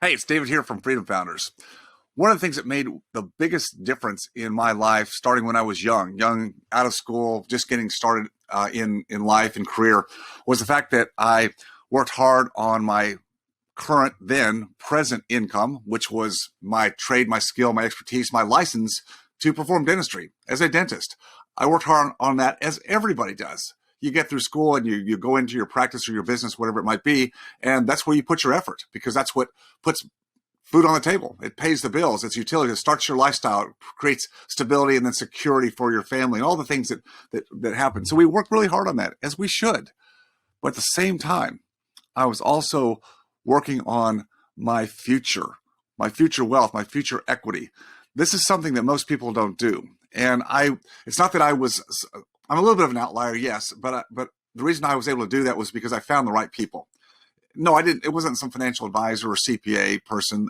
Hey, it's David here from Freedom Founders. One of the things that made the biggest difference in my life, starting when I was young, out of school, just getting started in life and career, was the fact that I worked hard on my current, then present income, which was my trade, my skill, my expertise, my license to perform dentistry as a dentist. I worked hard on that, as everybody does. You get through school and you go into your practice or your business, whatever it might be, and that's where you put your effort, because that's what puts food on the table. It pays the bills. It's utility. It starts your lifestyle. It creates stability and then security for your family and all the things that happen. So we work really hard on that, as we should. But at the same time, I was also working on my future wealth, my future equity. This is something that most people don't do. And it's not that I'm a little bit of an outlier, yes, but the reason I was able to do that was because I found the right people. No, I didn't. It wasn't some financial advisor or CPA person.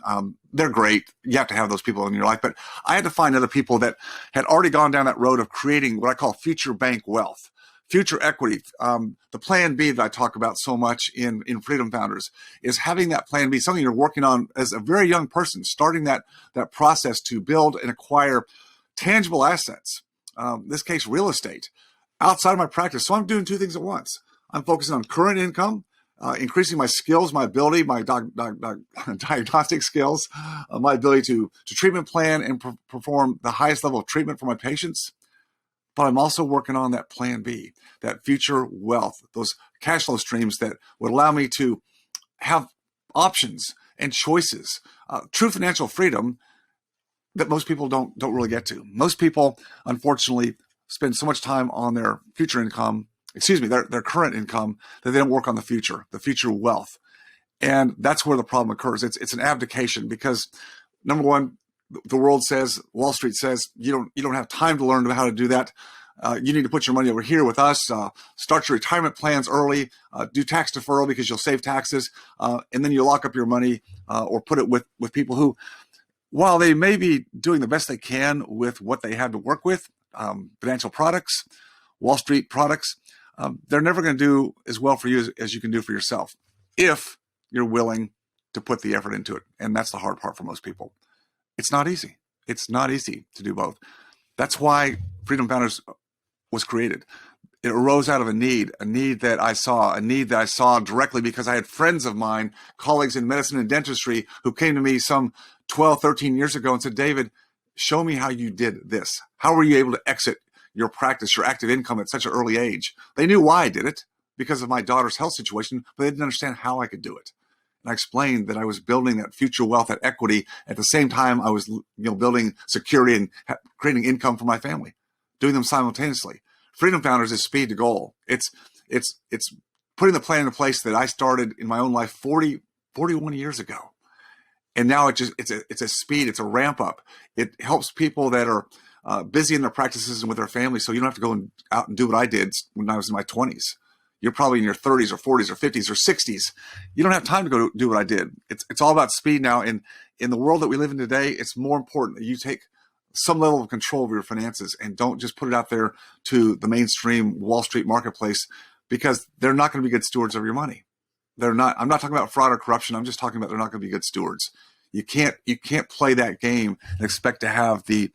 They're great. You have to have those people in your life. But I had to find other people that had already gone down that road of creating what I call future bank wealth, future equity. The plan B that I talk about so much in Freedom Founders is having that plan B, something you're working on as a very young person, starting that process to build and acquire tangible assets, in this case, real estate, outside of my practice. So I'm doing two things at once. I'm focusing on current income, increasing my skills, my ability, my diagnostic skills, my ability to treatment plan and perform the highest level of treatment for my patients. But I'm also working on that plan B, that future wealth, those cash flow streams that would allow me to have options and choices, true financial freedom that most people don't really get to. Most people, unfortunately, spend so much time on their future income, their current income, that they don't work on the future wealth. And that's where the problem occurs. It's an abdication, because number one, the world says, Wall Street says, you don't have time to learn how to do that. You need to put your money over here with us, start your retirement plans early, do tax deferral because you'll save taxes, and then you lock up your money or put it with people who, while they may be doing the best they can with what they have to work with, financial products, Wall Street products, they're never going to do as well for you as you can do for yourself if you're willing to put the effort into it. And that's the hard part for most people. It's not easy. It's not easy to do both. That's why Freedom Founders was created. It arose out of a need that I saw directly because I had friends of mine, colleagues in medicine and dentistry, who came to me some 12, 13 years ago and said, David, show me how you did this. How were you able to exit your practice, your active income at such an early age? They knew why I did it, because of my daughter's health situation, but they didn't understand how I could do it. And I explained that I was building that future wealth, that equity. At the same time, I was building security and creating income for my family, doing them simultaneously. Freedom Founders is speed to goal. It's putting the plan into place that I started in my own life 41 years ago. And now it's a speed, it's a ramp up. It helps people that are busy in their practices and with their families, so you don't have to go out and do what I did when I was in my 20s. You're probably in your 30s or 40s or 50s or 60s. You don't have time to go do what I did. It's all about speed now. And in the world that we live in today, it's more important that you take some level of control of your finances and don't just put it out there to the mainstream Wall Street marketplace, because they're not going to be good stewards of your money. They're not. I'm not talking about fraud or corruption. I'm just talking about they're not going to be good stewards. You can't play that game and expect to have the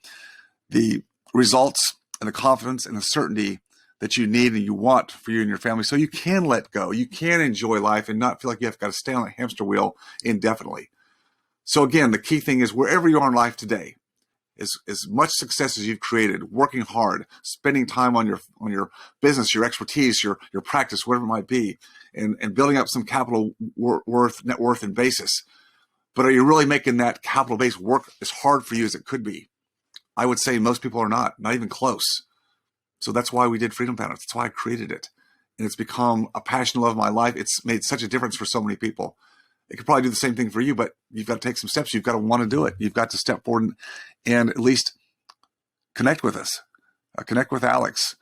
results and the confidence and the certainty that you need and you want for you and your family, so you can let go. You can enjoy life and not feel like you have got to stay on a hamster wheel indefinitely. So again, the key thing is, wherever you are in life today, as much success as you've created, working hard, spending time on your business, your expertise, your practice, whatever it might be, and building up some capital net worth and basis. But are you really making that capital base work as hard for you as it could be? I would say most people are not even close. So that's why we did Freedom Founders. That's why I created it. And it's become a passion love of my life. It's made such a difference for so many people. It could probably do the same thing for you, but you've got to take some steps. You've got to want to do it. You've got to step forward and at least connect with us. Connect with Alex.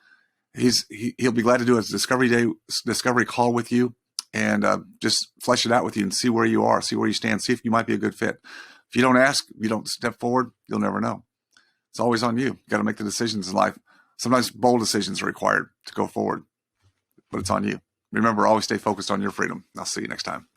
He'll be glad to do a discovery call with you and just flesh it out with you and see where you are, see where you stand, see if you might be a good fit. If you don't ask, if you don't step forward, you'll never know. It's always on you. You got to make the decisions in life. Sometimes bold decisions are required to go forward, but it's on you. Remember, always stay focused on your freedom. I'll see you next time.